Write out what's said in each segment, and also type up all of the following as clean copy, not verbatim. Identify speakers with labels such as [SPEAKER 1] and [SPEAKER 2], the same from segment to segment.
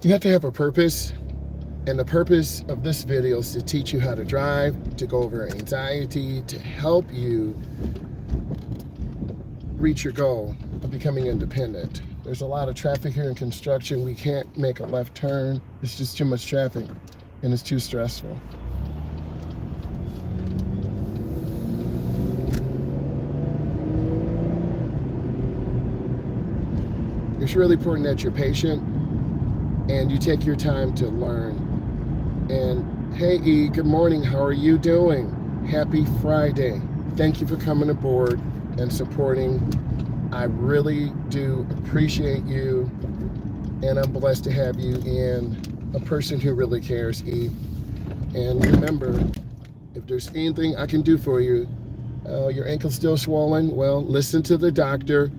[SPEAKER 1] You have to have a purpose. And the purpose of this video is to teach you how to drive, to go over anxiety, to help you reach your goal of becoming independent. There's a lot of traffic here in construction. We can't make a left turn. It's just too much traffic and it's too stressful. It's really important that you're patient and you take your time to learn. And hey E, good morning. How are you doing? Happy Friday. Thank you for coming aboard and supporting. I really do appreciate you, and I'm blessed to have you and a person who really cares, E. And remember, if there's anything I can do for you, your ankle's still swollen, well, listen to the doctor,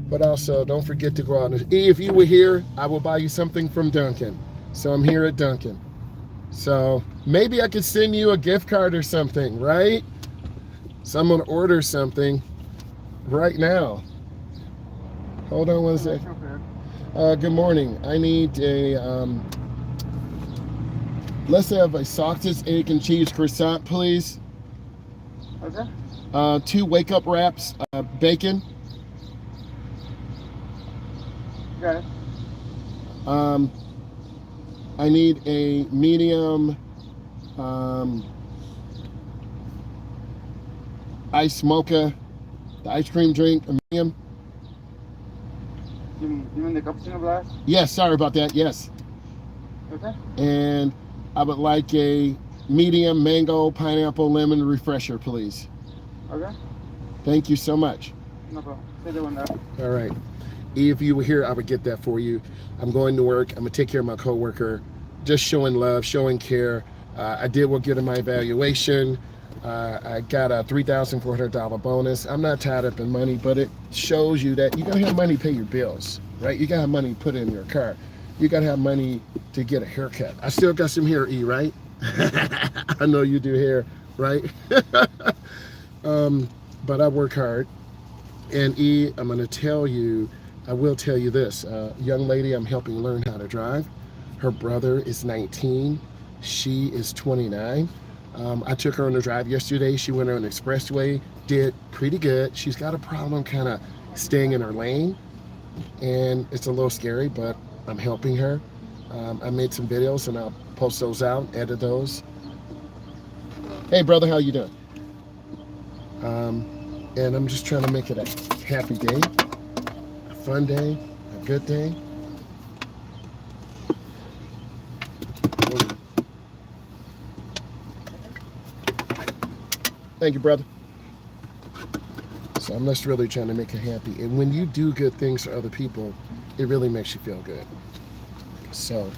[SPEAKER 1] but also don't forget to go out and, E, if you were here, I will buy you something from Dunkin'. So I'm here at Dunkin'. So maybe I could send you a gift card or something, right? So I'm gonna order something right now. Hold on one second. Good morning. I need a, let's have a sausage, egg, and cheese croissant, please.
[SPEAKER 2] Okay.
[SPEAKER 1] 2 wake-up wraps, bacon.
[SPEAKER 2] Got it.
[SPEAKER 1] I need a medium ice mocha, the ice cream drink, a medium.
[SPEAKER 2] You mean the cappuccino blast?
[SPEAKER 1] Yes, sorry about that, yes.
[SPEAKER 2] Okay.
[SPEAKER 1] And I would like a medium mango, pineapple, lemon refresher, please.
[SPEAKER 2] Okay.
[SPEAKER 1] Thank you so much.
[SPEAKER 2] No problem. Say the one there.
[SPEAKER 1] All right. If you were here, I would get that for you. I'm going to work. I'm going to take care of my coworker. Just showing love, showing care. I did well get in my evaluation. I got a $3,400 bonus. I'm not tied up in money, but it shows you that you got to have money to pay your bills, right? You got to have money to put in your car. You got to have money to get a haircut. I still got some hair, E, right? I know you do hair, right? But I work hard. And E, I'm going to tell you, I will tell you this. Young lady I'm helping learn how to drive. Her brother is 19. She is 29. I took her on a drive yesterday. She went on an expressway, did pretty good. She's got a problem kind of staying in her lane, and it's a little scary, but I'm helping her. I made some videos, and I'll post those out, edit those. Hey, brother, how you doing? And I'm just trying to make it a happy day, a fun day, a good day. Thank you, brother. So I'm just really trying to make her happy. And when you do good things for other people, it really makes you feel good. So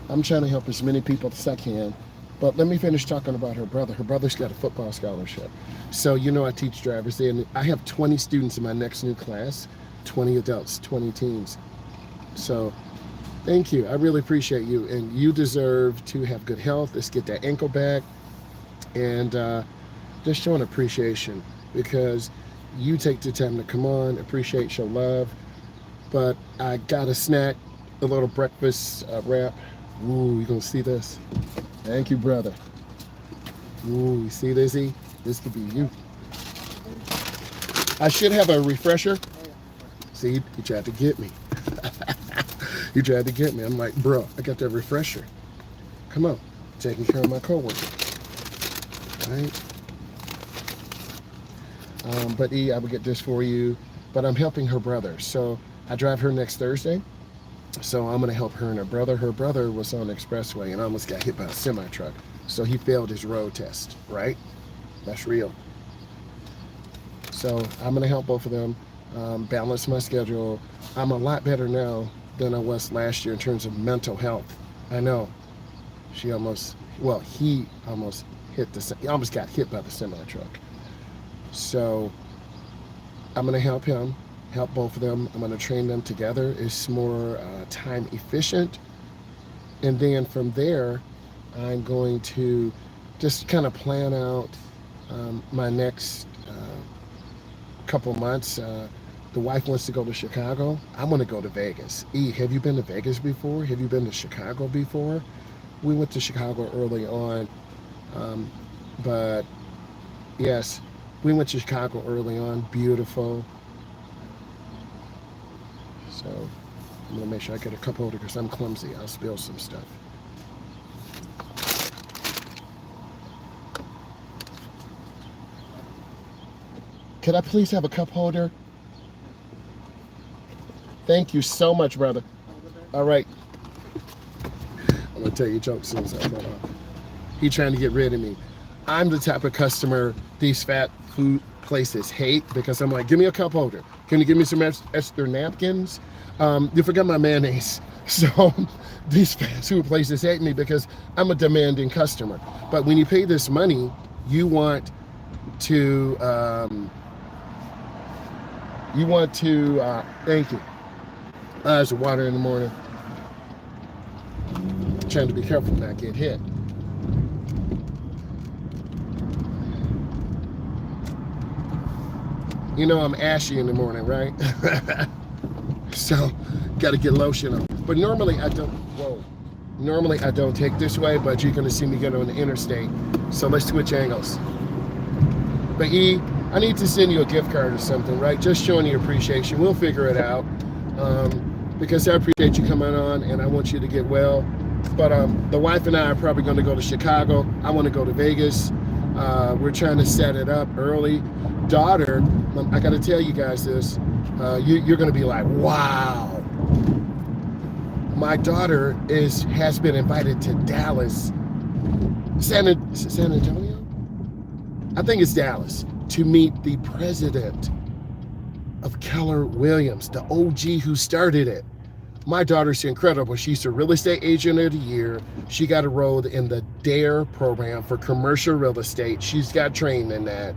[SPEAKER 1] I'm trying to help as many people as I can. But let me finish talking about her brother. Her brother's got a football scholarship. So, you know, I teach drivers there, and I have 20 students in my next new class, 20 adults, 20 teens. So thank you. I really appreciate you. And you deserve to have good health. Let's get that ankle back. And just showing appreciation, because you take the time to come on, appreciate, show love. But I got a snack, a little breakfast wrap. Ooh, you gonna see this? Thank you, brother. Ooh, you see this, E? This could be you. I should have a refresher. See, he tried to get me. He tried to get me. I'm like, bro, I got that refresher. Come on, taking care of my coworker. All right. But E, I would get this for you. But I'm helping her brother. So I drive her next Thursday. So I'm going to help her and her brother. Her brother was on the expressway and almost got hit by a semi-truck. So he failed his road test, right? That's real. So I'm going to help both of them, balance my schedule. I'm a lot better now than I was last year in terms of mental health. I know. He almost got hit by the semi-truck. So I'm going to help him, help both of them. I'm going to train them together. It's more time efficient. And then from there, I'm going to just kind of plan out my next couple months. The wife wants to go to Chicago. I want to go to Vegas. E, have you been to Vegas before? Have you been to Chicago before? We went to Chicago early on, but yes, we went to Chicago early on. Beautiful. So I'm gonna make sure I get a cup holder because I'm clumsy. I'll spill some stuff. Could I please have a cup holder? Thank you so much, brother. All right. I'm gonna tell you a joke as soon as I get off. He trying to get rid of me. I'm the type of customer these fat food places hate because I'm like, give me a cup holder. Can you give me some extra napkins? You forgot my mayonnaise. So these fast food places hate me because I'm a demanding customer. But when you pay this money, you want to, thank you. There's water in the morning. Trying to be careful not get hit. You know I'm ashy in the morning, right? So, got to get lotion on. But normally I don't, normally I don't take this way, but you're going to see me get on the interstate. So let's switch angles. But E, I need to send you a gift card or something, right? Just showing you appreciation. We'll figure it out. Because I appreciate you coming on and I want you to get well. But the wife and I are probably going to go to Chicago. I want to go to Vegas. We're trying to set it up early. Daughter, I got to tell you guys this. You're going to be like, wow. My daughter has been invited to Dallas, San Antonio? I think it's Dallas, to meet the president of Keller Williams, the OG who started it. My daughter's incredible. She's a real estate agent of the year. She got enrolled in the DARE program for commercial real estate. She's got trained in that.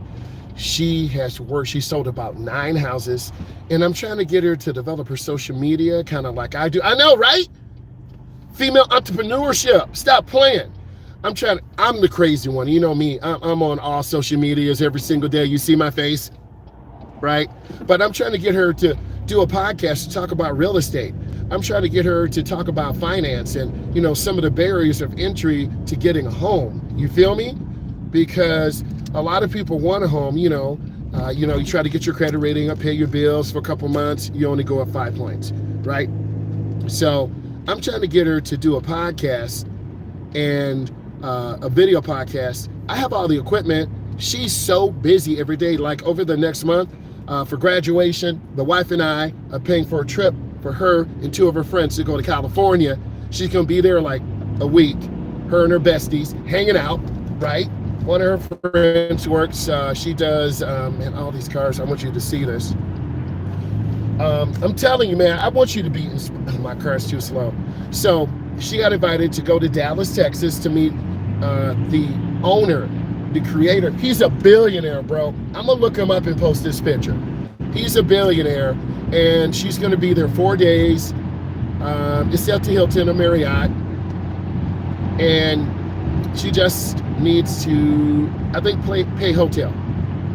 [SPEAKER 1] She has worked, she sold about 9 houses, and I'm trying to get her to develop her social media, kind of like I do. I know, right? Female entrepreneurship. Stop playing. I'm the crazy one. You know me. I'm on all social medias every single day. You see my face, right? But I'm trying to get her to do a podcast to talk about real estate. I'm trying to get her to talk about finance and, you know, some of the barriers of entry to getting a home. You feel me? Because a lot of people want a home, you try to get your credit rating up, pay your bills for a couple months, you only go up 5 points, right? So I'm trying to get her to do a podcast and a video podcast. I have all the equipment. She's so busy every day. Like over the next month for graduation, the wife and I are paying for a trip for her and 2 of her friends to go to California. She's gonna be there like a week. Her and her besties hanging out, right? One of her friends works, she does, and all these cars, I want you to see this. I'm telling you, man, I want you to be, my car's too slow. So she got invited to go to Dallas, Texas to meet the owner, the creator. He's a billionaire, bro. I'm gonna look him up and post this picture. He's a billionaire, and she's gonna be there 4 days. It's at the Hilton or Marriott, and she just needs to, I think, pay hotel,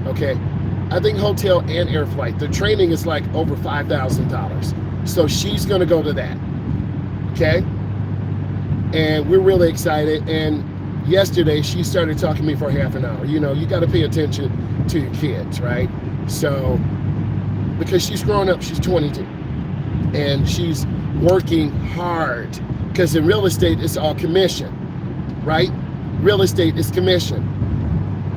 [SPEAKER 1] okay? I think hotel and air flight. The training is like over $5,000. So she's gonna go to that, okay? And we're really excited. And yesterday she started talking to me for half an hour. You know, you gotta pay attention to your kids, right? So, because she's grown up, she's 22. And she's working hard. Because in real estate, it's all commission, right? Real estate is commission.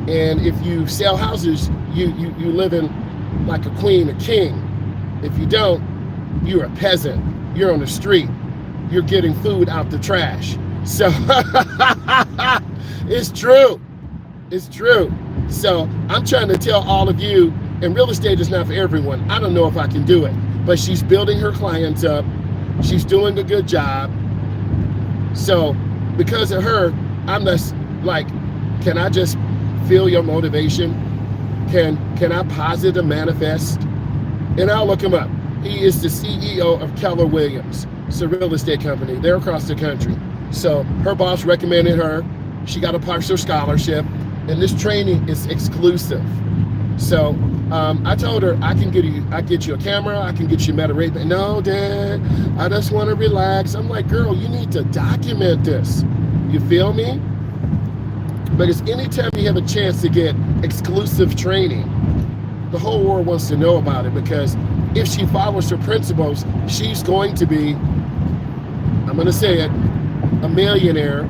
[SPEAKER 1] And if you sell houses, you live in like a queen, a king. If you don't, you're a peasant. You're on the street. You're getting food out the trash. So it's true. It's true. So I'm trying to tell all of you, and real estate is not for everyone. I don't know if I can do it, but she's building her clients up. She's doing a good job. So because of her, I'm just like, can I just feel your motivation? Can I positive manifest? And I'll look him up. He is the CEO of Keller Williams. It's a real estate company. They're across the country. So her boss recommended her. She got a partial scholarship, and this training is exclusive. So I told her I get you a camera, I can get you Meta-Ray-Ban. No, Dad, I just want to relax. I'm like, girl, you need to document this. You feel me? But it's anytime you have a chance to get exclusive training, the whole world wants to know about it, because if she follows her principles, she's going to be, I'm going to say it, a millionaire.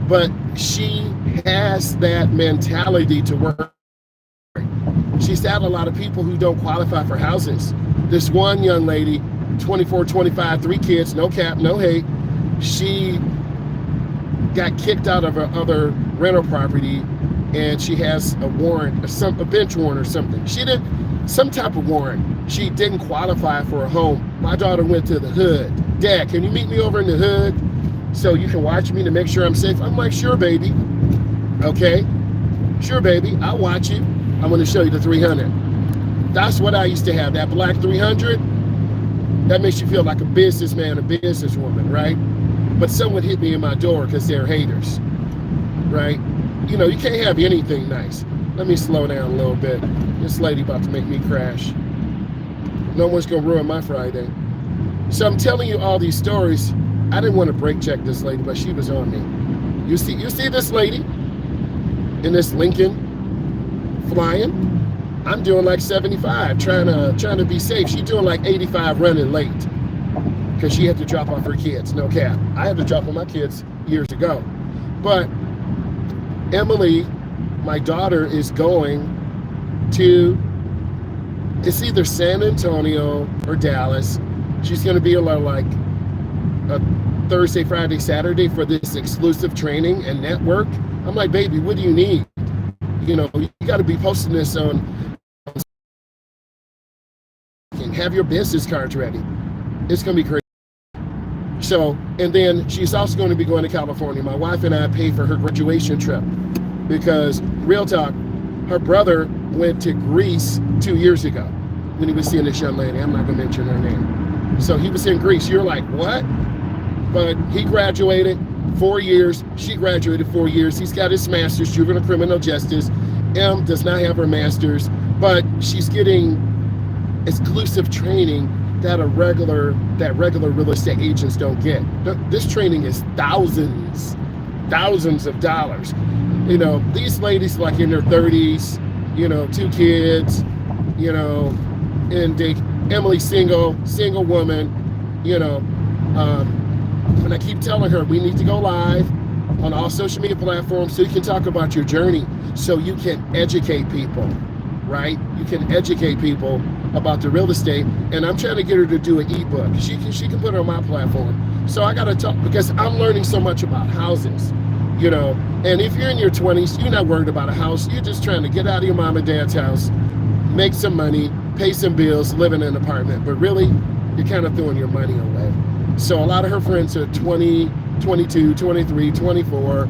[SPEAKER 1] But she has that mentality to work. She's had a lot of people who don't qualify for houses. This one young lady, 24, 25, 3 kids, no cap, no hate. She got kicked out of her other rental property, and she has a warrant, a bench warrant or something. She did some type of warrant. She didn't qualify for a home. My daughter went to the hood. Dad, can you meet me over in the hood so you can watch me to make sure I'm safe? I'm like, sure, baby. Okay, sure, baby, I'll watch you. I'm going to show you the 300. That's what I used to have, that black 300. That makes you feel like a businessman, a businesswoman, right? But someone hit me in my door because they're haters, right? You know, you can't have anything nice. Let me slow down a little bit. This lady about to make me crash. No one's going to ruin my Friday. So I'm telling you all these stories. I didn't want to brake check this lady, but she was on me. You see this lady in this Lincoln flying? I'm doing like 75, trying to be safe. She's doing like 85, running late because she had to drop off her kids. No cap. I had to drop off my kids years ago. But Emily, my daughter, is going to, it's either San Antonio or Dallas. She's going to be like a Thursday, Friday, Saturday for this exclusive training and network. I'm like, baby, what do you need? You know, you got to be posting this on, have your business cards ready. It's going to be crazy. So, and then she's also going to be going to California. My wife and I paid for her graduation trip because, real talk, her brother went to Greece 2 years ago when he was seeing this young lady. I'm not going to mention her name. So he was in Greece. You're like, what? But he graduated 4 years. She graduated 4 years. He's got his master's, juvenile criminal justice. Em does not have her master's, but she's getting exclusive training that regular real estate agents don't get. This training is thousands of dollars. You know, these ladies like in their 30s, you know, 2 kids, you know, and Emily's single woman, you know. And I keep telling her we need to go live on all social media platforms so you can talk about your journey, so you can educate people, right? You can educate people about the real estate. And I'm trying to get her to do an ebook. She can put it on my platform. So I got to talk, because I'm learning so much about houses, you know. And if you're in your 20s, you're not worried about a house. You're just trying to get out of your mom and dad's house, make some money, pay some bills, live in an apartment. But really, you're kind of throwing your money away. So a lot of her friends are 20, 22, 23, 24.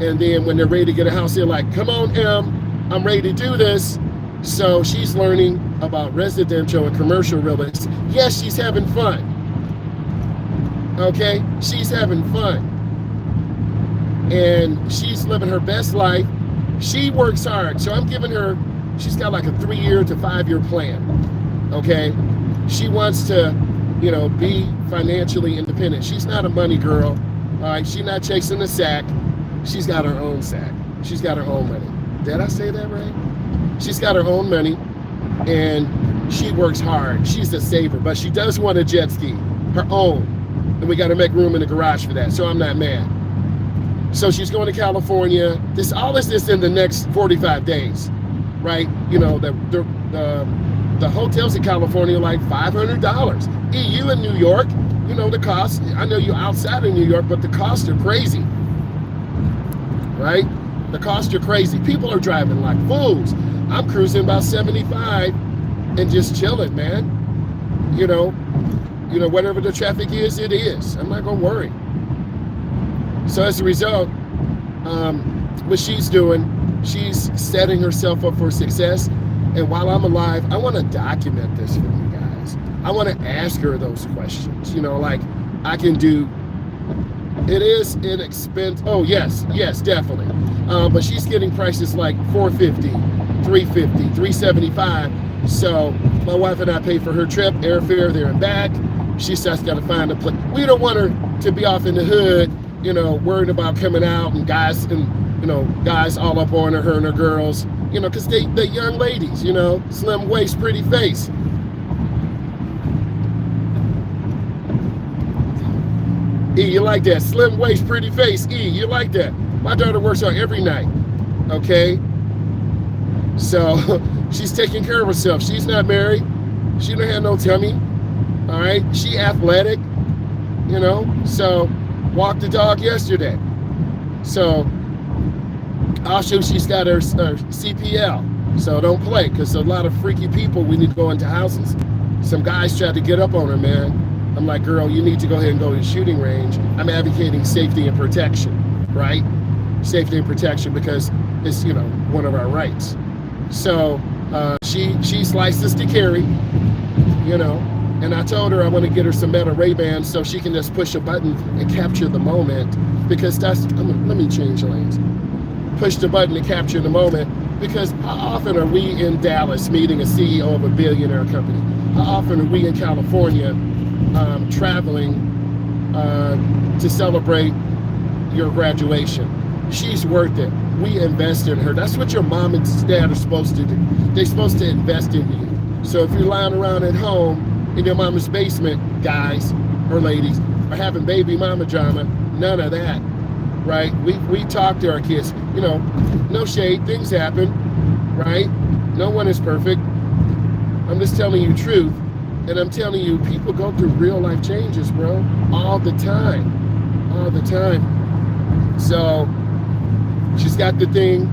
[SPEAKER 1] And then when they're ready to get a house, they're like, come on, Em, I'm ready to do this. So she's learning about residential and commercial real estate. Yes, she's having fun. Okay, she's having fun. And she's living her best life. She works hard. So I'm giving her, she's got like a 3-year to 5-year plan. Okay, she wants to, you know, be financially independent. She's not a money girl. All right, she's not chasing the sack. She's got her own sack. She's got her own money. Did I say that right? She's got her own money, and she works hard. She's a saver, but she does want a jet ski, her own. And we got to make room in the garage for that, so I'm not mad. So she's going to California. All this is in the next 45 days, right? You know, the hotels in California are like $500. EU in New York, you know, the cost, I know you're outside of New York, but the costs are crazy, right? The costs are crazy. People are driving like fools. I'm cruising about 75 and just chilling, man. You know, whatever the traffic is, it is. I'm not gonna worry. So as a result, what she's doing, she's setting herself up for success. And while I'm alive, I want to document this for you guys. I want to ask her those questions. You know, like I can do. It is inexpensive. Oh yes, definitely. But she's getting prices like $450, $350, $375. So my wife and I pay for her trip, airfare there and back. She says got to find a place. We don't want her to be off in the hood, worried about coming out and guys all up on her and her girls, because they're young ladies, slim waist, pretty face. E, you like that? Slim waist, pretty face. E, you like that? My daughter works out every night, okay? So she's taking care of herself. She's not married. She don't have no tummy, all right? She athletic, so walked the dog yesterday. So also she's got her CPL, so don't play, because a lot of freaky people, we need to go into houses. Some guys tried to get up on her, man. I'm like, girl, you need to go ahead and go to the shooting range. I'm advocating safety and protection, right? Safety and protection, because it's, one of our rights. So she's licensed to carry, and I told her I want to get her some Meta Ray-Bans so she can just push a button and capture the moment, because let me change lanes. Push the button to capture the moment, because how often are we in Dallas meeting a CEO of a billionaire company? How often are we in California traveling to celebrate your graduation? She's worth it. We invest in her. That's what your mom and dad are supposed to do. They're supposed to invest in you. So if you're lying around at home in your mama's basement, guys or ladies, or having baby mama drama, none of that, right? We talk to our kids, no shade, things happen, right? No one is perfect. I'm just telling you truth. And I'm telling you, people go through real life changes, bro, all the time. So she's got the thing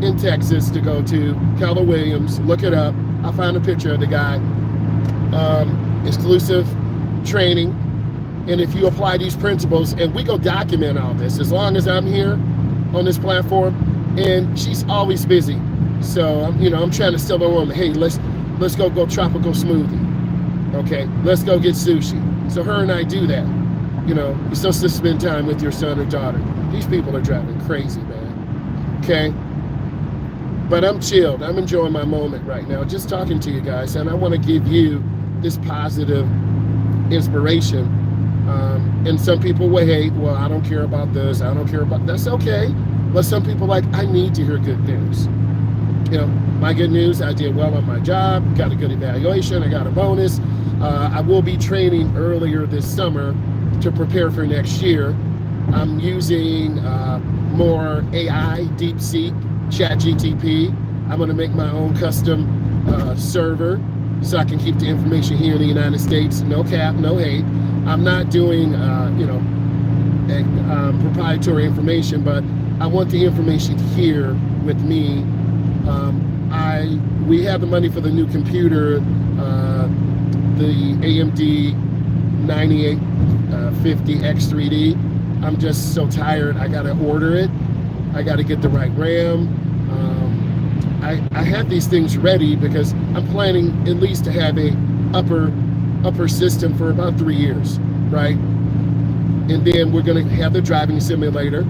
[SPEAKER 1] in Texas to go to, Keller Williams, look it up. I'll find a picture of the guy. Exclusive training. And if you apply these principles, and we go document all this, as long as I'm here on this platform, and she's always busy. So, I'm trying to still a woman, hey, let's go tropical smoothie. Okay, let's go get sushi. So her and I do that. You're supposed to spend time with your son or daughter. These people are driving crazy, man. Okay? But I'm chilled. I'm enjoying my moment right now, just talking to you guys. And I want to give you this positive inspiration. And some people will hate, well, I don't care about this. I don't care about, that's okay. But some people I need to hear good news. My good news, I did well on my job, got a good evaluation, I got a bonus. I will be training earlier this summer to prepare for next year. I'm using more AI, DeepSeek, ChatGTP. I'm going to make my own custom server so I can keep the information here in the United States. No cap, no hate. I'm not doing, proprietary information, but I want the information here with me. We have the money for the new computer, the AMD 9850 X3D. I'm just so tired. I gotta order it. I gotta get the right RAM. I have these things ready because I'm planning at least to have a upper system for about 3 years, right? And then we're gonna have the driving simulator.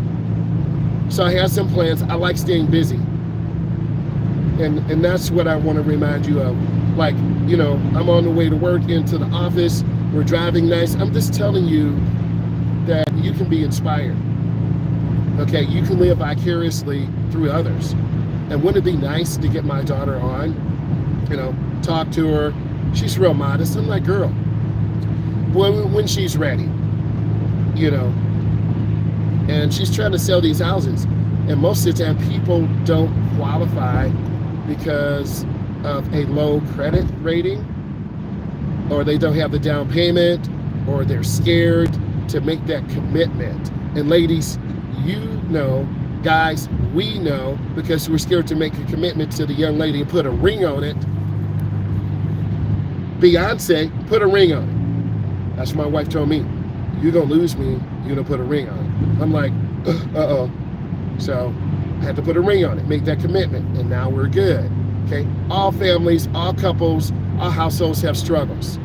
[SPEAKER 1] So I have some plans. I like staying busy. And that's what I want to remind you of. I'm on the way to work, into the office, we're driving nice. I'm just telling you that you can be inspired. Okay, you can live vicariously through others. And wouldn't it be nice to get my daughter on, talk to her? She's real modest. I'm like, girl, when she's ready, and she's trying to sell these houses. And most of the time people don't qualify because of a low credit rating, or they don't have the down payment, or they're scared to make that commitment. And ladies, guys, we know, because we're scared to make a commitment to the young lady and put a ring on it. Beyonce put a ring on it. That's what my wife told me. You're gonna lose me, you're gonna put a ring on it. I'm like, uh-oh. So I had to put a ring on it, make that commitment, and now we're good. Okay, all families, all couples, all households have struggles.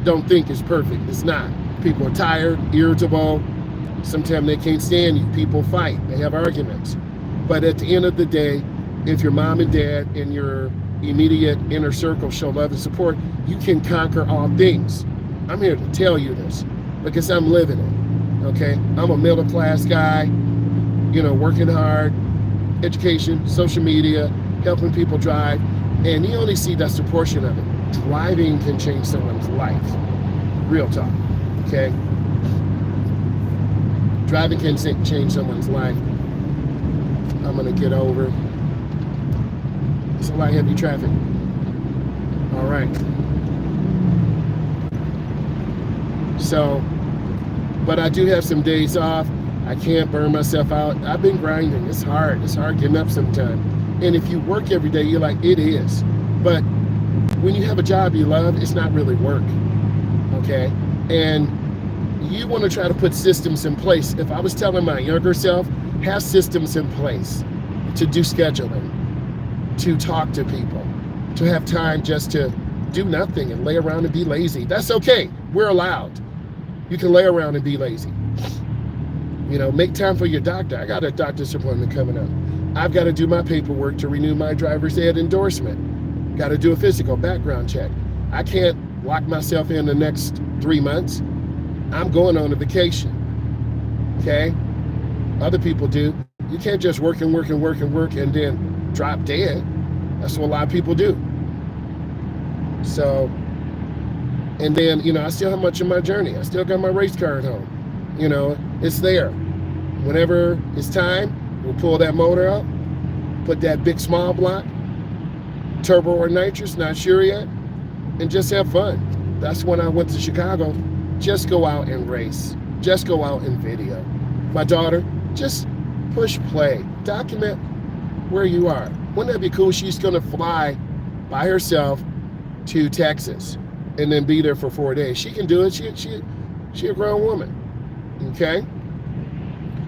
[SPEAKER 1] Don't think it's perfect. It's not. People are tired, irritable. Sometimes they can't stand you. People fight. They have arguments. But at the end of the day, if your mom and dad and your immediate inner circle show love and support, you can conquer all things. I'm here to tell you this because I'm living it. Okay, I'm a middle class guy, working hard, education, social media, helping people drive, and you only see that's a portion of it. Driving can change someone's life. Real talk. Okay, driving can change someone's life. I'm gonna get over. It's a lot of heavy traffic. All right. So, but I do have some days off. I can't burn myself out. I've been grinding. It's hard. It's hard getting up sometimes. And if you work every day, you're like, it is. But when you have a job you love, it's not really work. Okay? And you want to try to put systems in place. If I was telling my younger self, have systems in place to do scheduling, to talk to people, to have time just to do nothing and lay around and be lazy. That's okay. We're allowed. You can lay around and be lazy. Make time for your doctor. I got a doctor's appointment coming up. I've got to do my paperwork to renew my driver's ed endorsement. Got to do a physical background check. I can't lock myself in the next 3 months. I'm going on a vacation. Okay? Other people do. You can't just work and work and work and work and then drop dead. That's what a lot of people do. So, and then, I still have much of my journey. I still got my race car at home. It's there. Whenever it's time, we'll pull that motor out, put that big small block, turbo or nitrous, not sure yet, and just have fun. That's when I went to Chicago. Just go out and race. Just go out and video. My daughter, just push play. Document where you are. Wouldn't that be cool? She's going to fly by herself to Texas and then be there for 4 days. She can do it. She a grown woman. Okay?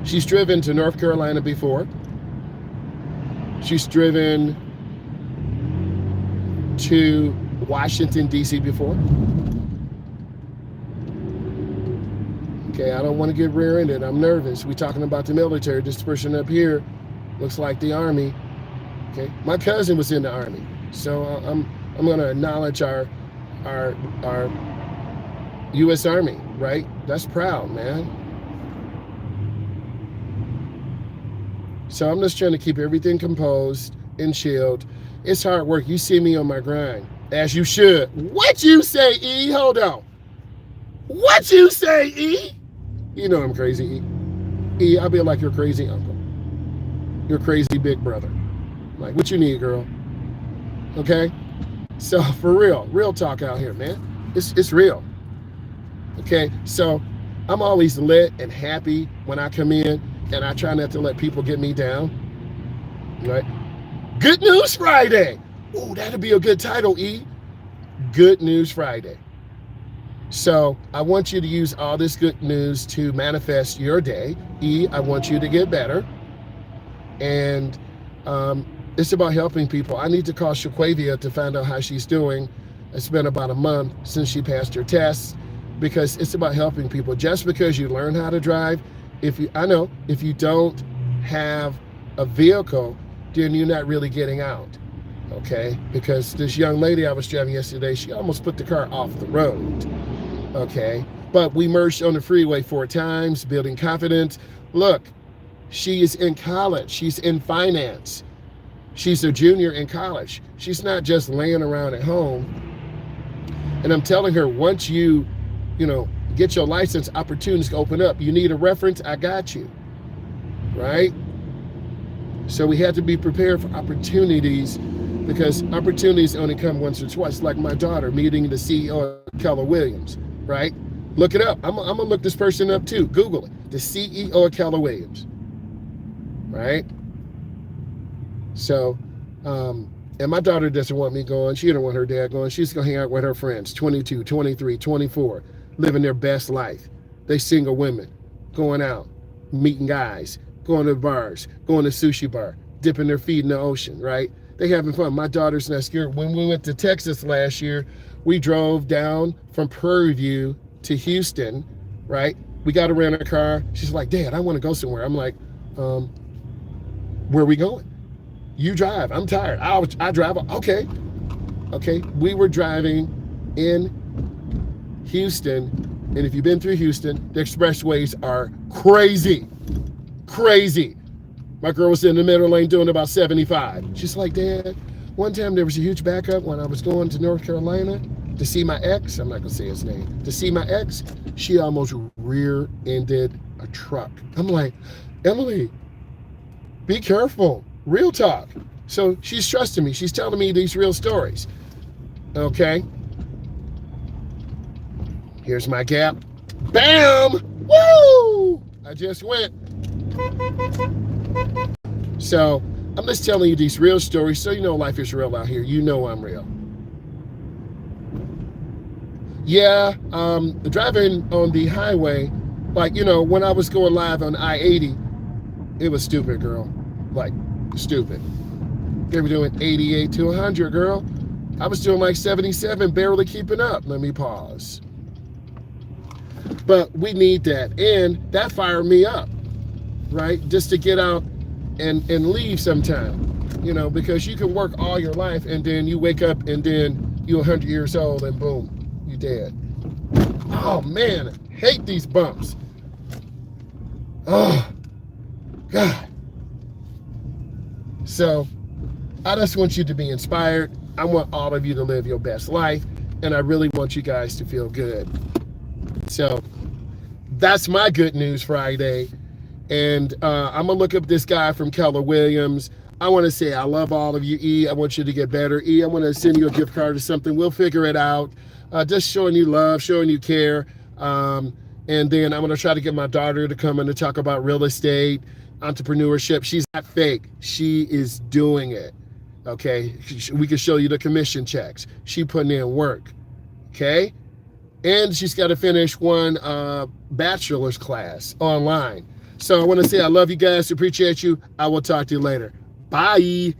[SPEAKER 1] She's driven to North Carolina before. She's driven to Washington, D.C. before. Okay, I don't want to get rear-ended. I'm nervous. We're talking about the military. This person up here looks like the Army. Okay, my cousin was in the Army, so I'm going to acknowledge our U.S. Army, right? That's proud, man. So I'm just trying to keep everything composed and chilled. It's hard work. You see me on my grind, as you should. What you say, E? Hold on. What you say, E? You know I'm crazy, E. E, I'll be like your crazy uncle. Your crazy big brother. Like, what you need, girl? Okay? So, for real talk out here, man. It's real. Okay? So, I'm always lit and happy when I come in, and I try not to let people get me down. Right? Good News Friday. Ooh, that'll be a good title, E. Good News Friday. So I want you to use all this good news to manifest your day. E, I want you to get better. And it's about helping people. I need to call Shaquavia to find out how she's doing. It's been about a month since she passed her tests, because it's about helping people. Just because you learn how to drive, if you don't have a vehicle, then you're not really getting out. Okay? Because this young lady I was driving yesterday, she almost put the car off the road. Okay? But we merged on the freeway 4 times, building confidence. Look, she is in college. She's in finance. She's a junior in college. She's not just laying around at home. And I'm telling her, once you get your license, opportunities open up. You need a reference, I got you. Right? So we had to be prepared for opportunities, because opportunities only come once or twice. Like my daughter meeting the CEO of Keller Williams, right? Look it up. I'm going to look this person up too. Google it. The CEO of Keller Williams, right? So, and my daughter doesn't want me going. She don't want her dad going. She's going to hang out with her friends, 22, 23, 24, living their best life. They single women, going out, meeting guys, going to bars, going to sushi bar, dipping their feet in the ocean, right? They having fun. My daughter's not scared. When we went to Texas last year, we drove down from Prairie View to Houston, right? We got to rent a car. She's like, Dad, I want to go somewhere. I'm like, where are we going? You drive. I'm tired. I drive. Okay. Okay. We were driving in Houston, and if you've been through Houston, the expressways are crazy. Crazy. My girl was in the middle lane doing about 75. She's like, Dad, one time there was a huge backup when I was going to North Carolina to see my ex. I'm not going to say his name. To see my ex, she almost rear-ended a truck. I'm like, Emily, be careful. Real talk. So she's trusting me. She's telling me these real stories. Okay. Here's my gap. Bam! Woo! I just went. So I'm just telling you these real stories so you know life is real out here. You know I'm real. Yeah, driving on the highway, like, you know, when I was going live on I-80, it was stupid, girl. Like, stupid. They were doing 88 to 100, girl. I was doing like 77, barely keeping up. Let me pause. But we need that. And that fired me up, right? Just to get out and leave sometime, you know, because you can work all your life and then you wake up and then you're 100 years old and boom, you're dead. Oh man, I hate these bumps. Oh, God. So I just want you to be inspired. I want all of you to live your best life. And I really want you guys to feel good. So that's my Good News Friday. And I'm going to look up this guy from Keller Williams. I want to say I love all of you, E. I want you to get better. E, I want to send you a gift card or something. We'll figure it out. Just showing you love, showing you care. And then I'm going to try to get my daughter to come in to talk about real estate, entrepreneurship. She's not fake. She is doing it. Okay? We can show you the commission checks. She putting in work. Okay? And she's got to finish one bachelor's class online. So I want to say I love you guys. Appreciate you. I will talk to you later. Bye.